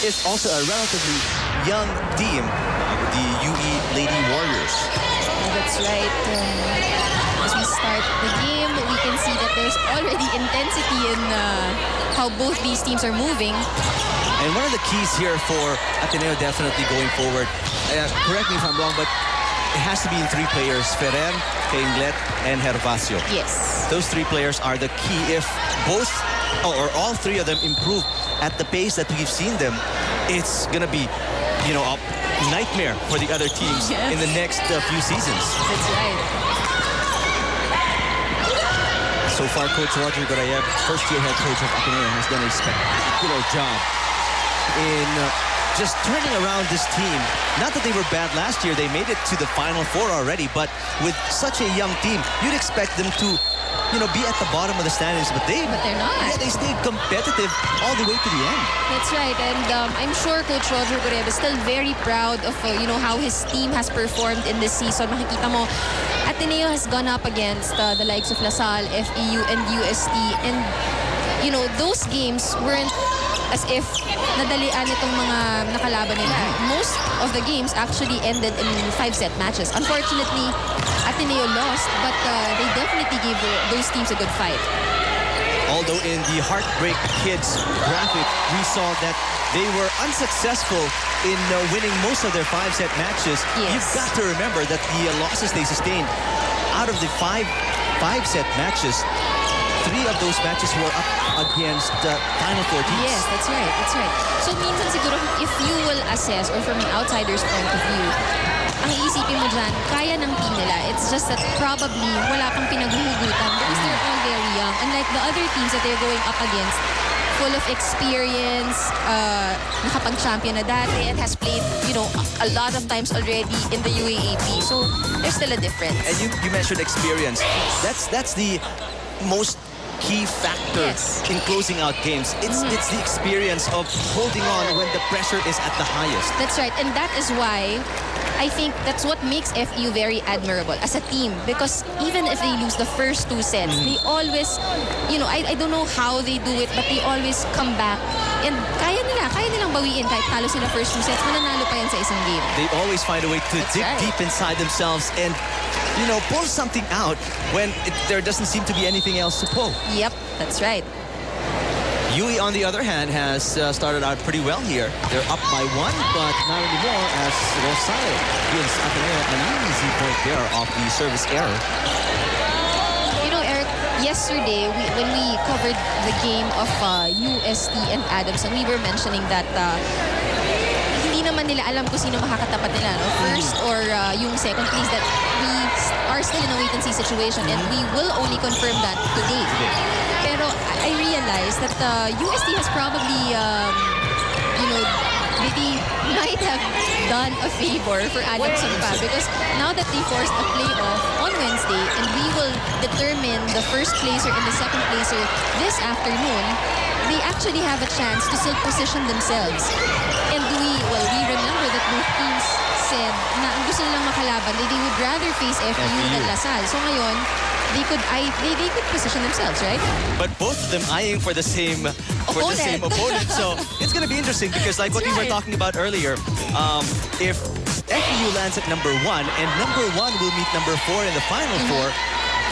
is also a relatively young team, the UE Lady Warriors. That's right. As we start the game, we can see that there's already intensity in how both these teams are moving. And one of the keys here for Ateneo definitely going forward, correct me if I'm wrong, but it has to be in 3 players, Ferrer, Keinglet, and Hervasio. Yes. Those 3 players are the key. If both or all 3 of them improve at the pace that we've seen them, it's going to be, you know, a nightmare for the other teams in the next few seasons. That's right. So far, Coach Roger Gorayev, first-year head coach of Ateneo, has done a spectacular job in just turning around this team. Not that they were bad last year. They made it to the Final Four already. But with such a young team, you'd expect them to, you know, be at the bottom of the standings. But they're not. Yeah, they stayed competitive all the way to the end. That's right. And I'm sure Coach Roger Gorayev is still very proud of, you know, how his team has performed in this season. Makikita mo, Ateneo has gone up against the likes of LaSalle, FEU, and UST. And, you know, those games weren't as if nadalian itong mga nakalaban nila. Most of the games actually ended in 5-set matches. Unfortunately, Ateneo lost, but they definitely gave those teams a good fight. Although in the Heartbreak Kids graphic, we saw that they were unsuccessful in winning most of their 5-set matches. Yes. You've got to remember that the losses they sustained out of the 5-set matches, 3 of those matches were up against Final Four teams. Yes, that's right. That's right. So minsan siguro if you will assess, or from an outsider's point of view, ang iisipin mo dyan, kaya ng team nila. It's just that probably wala pang pinaghuhugutan because they're all very young. Unlike the other teams that they're going up against, full of experience, nakapag-champion na dati, and has played, you know, a lot of times already in the UAAP. So there's still a difference. And you mentioned experience. That's the most key factor in closing out games. It's the experience of holding on when the pressure is at the highest. That's right. And that is why I think that's what makes FEU very admirable as a team, because even if they lose the first 2 sets, they always, you know, I don't know how they do it, but they always come back and kaya nilang bawiin kahit talo sila first 2 sets, mananalo pa yan sa isang game. They always find a way to dig deep inside themselves and, you know, pull something out when there doesn't seem to be anything else to pull. Yep, that's right. UE, on the other hand, has started out pretty well here. They're up by 1, but not anymore as Rosario gives Ateneo an easy point there off the service error. You know, Eric, yesterday, when we covered the game of UST and Adamson, we were mentioning that hindi naman nila alam kung sino makakatapat nila, no? First or yung second place, that we are still in a wait-and-see situation, and we will only confirm that today. Pero I realized that UST has probably, you know, they might have done a favor for Adamson pa, because now that they forced a playoff on Wednesday, and we will determine the first placer and the second placer this afternoon, they actually have a chance to still position themselves. And we remember that both teams said na ang gusto nilang makalaban, they would rather face FEU than LaSalle. So ngayon, they could position themselves, right? But both of them eyeing for the same opponent. So it's going to be interesting because, like what we were talking about earlier, if FEU lands at number 1 and number 1 will meet number 4 in the Final Four,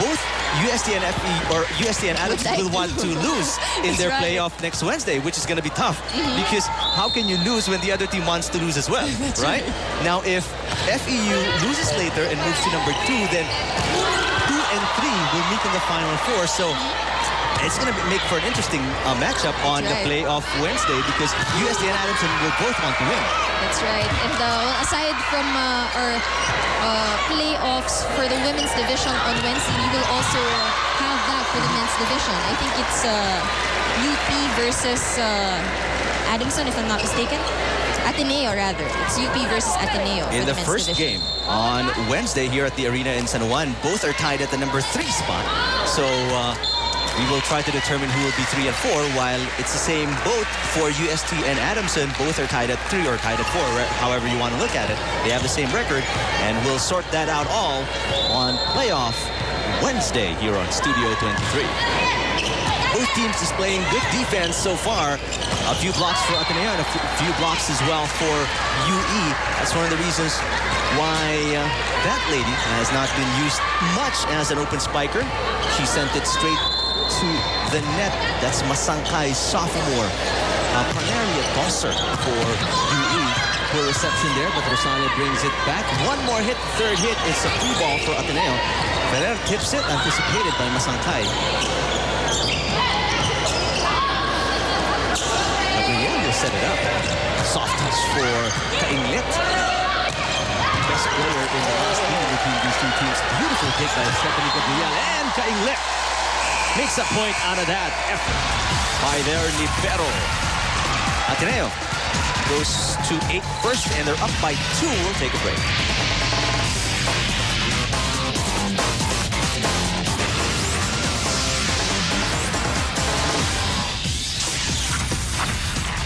both UST and FEU or UST and Adamson will want to lose in their playoff next Wednesday, which is going to be tough because how can you lose when the other team wants to lose as well, right? Now, if FEU loses later and moves to number 2, then 2 and 3 will meet in the Final Four. So it's going to make for an interesting matchup on the playoff Wednesday because UST and Adamson will both want to win. That's right. And aside from our playoffs for the women's division on Wednesday, we will also have that for the men's division. I think it's UP versus Adamson, if I'm not mistaken. Ateneo, rather. It's UP versus Ateneo. In the first game on Wednesday here at the arena in San Juan, both are tied at the number 3 spot. So we will try to determine who will be 3 and 4, while it's the same boat for UST and Adamson. Both are tied at 3 or tied at 4, however you want to look at it. They have the same record, and we'll sort that out all on Playoff Wednesday here on Studio 23. Both teams displaying good defense so far. A few blocks for Ateneo and a few blocks as well for UE. That's one of the reasons why that lady has not been used much as an open spiker. She sent it straight to the net. That's Masangkay, sophomore. Primarily a tosser for UE. Poor reception there, but Rosales brings it back. One more hit, third hit. It's a free ball for Ateneo. Ferrer tips it, anticipated by Masangkay. Gabriel will set it up. Soft touch for Kainglet. Best player in the last game between these two teams. Beautiful kick by Stephanie Gabriel. And Kainglet makes a point out of that effort by their libero. Ateneo goes to 8 first, and they're up by 2. We'll take a break.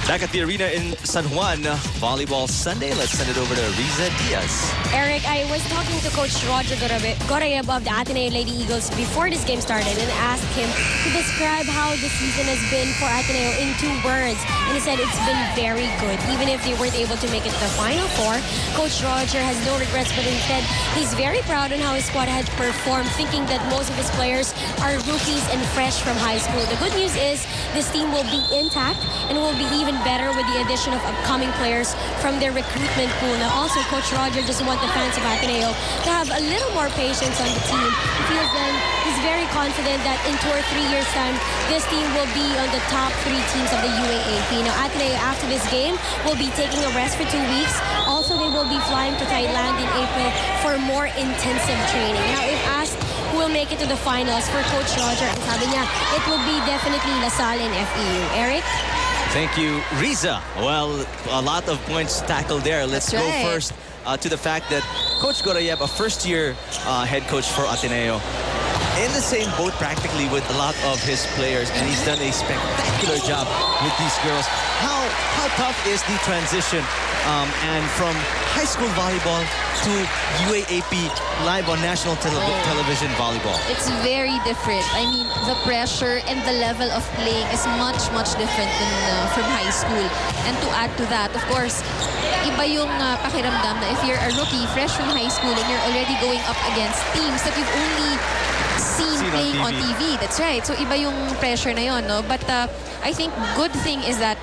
Back at the arena in San Juan, Volleyball Sunday. Let's send it over to Riza Diaz. Eric, I was talking to Coach Roger Gorayeb of the Ateneo Lady Eagles before this game started and asked him to describe how the season has been for Ateneo in 2 words. And he said it's been very good. Even if they weren't able to make it to the Final Four, Coach Roger has no regrets, but instead he's very proud on how his squad had performed, thinking that most of his players are rookies and fresh from high school. The good news is this team will be intact and will be even better with the addition of upcoming players from their recruitment pool. Now also, Coach Roger just wants the fans of Ateneo to have a little more patience on the team. He feels then he's very confident that in 2 or 3 years' time, this team will be on the top 3 teams of the UAAP. Now Ateneo, after this game, will be taking a rest for 2 weeks. Also, they will be flying to Thailand in April for more intensive training. Now, if asked who will make it to the finals for Coach Roger, and sabi niya, it will be definitely LaSalle and FEU. Eric? Thank you, Riza. Well, a lot of points tackled there. Let's go first to the fact that Coach Gorayeb, a first-year head coach for Ateneo, in the same boat practically with a lot of his players, and he's done a spectacular job with these girls. How tough is the transition and from high school volleyball to UAAP live on national television volleyball? It's very different. I mean, the pressure and the level of playing is much different than from high school. And to add to that, of course, iba yung pakiramdam na if you're a rookie, fresh from high school, and you're already going up against teams that you've only seen playing on TV. That's right. So iba yung pressure na yon, no? But I think good thing is that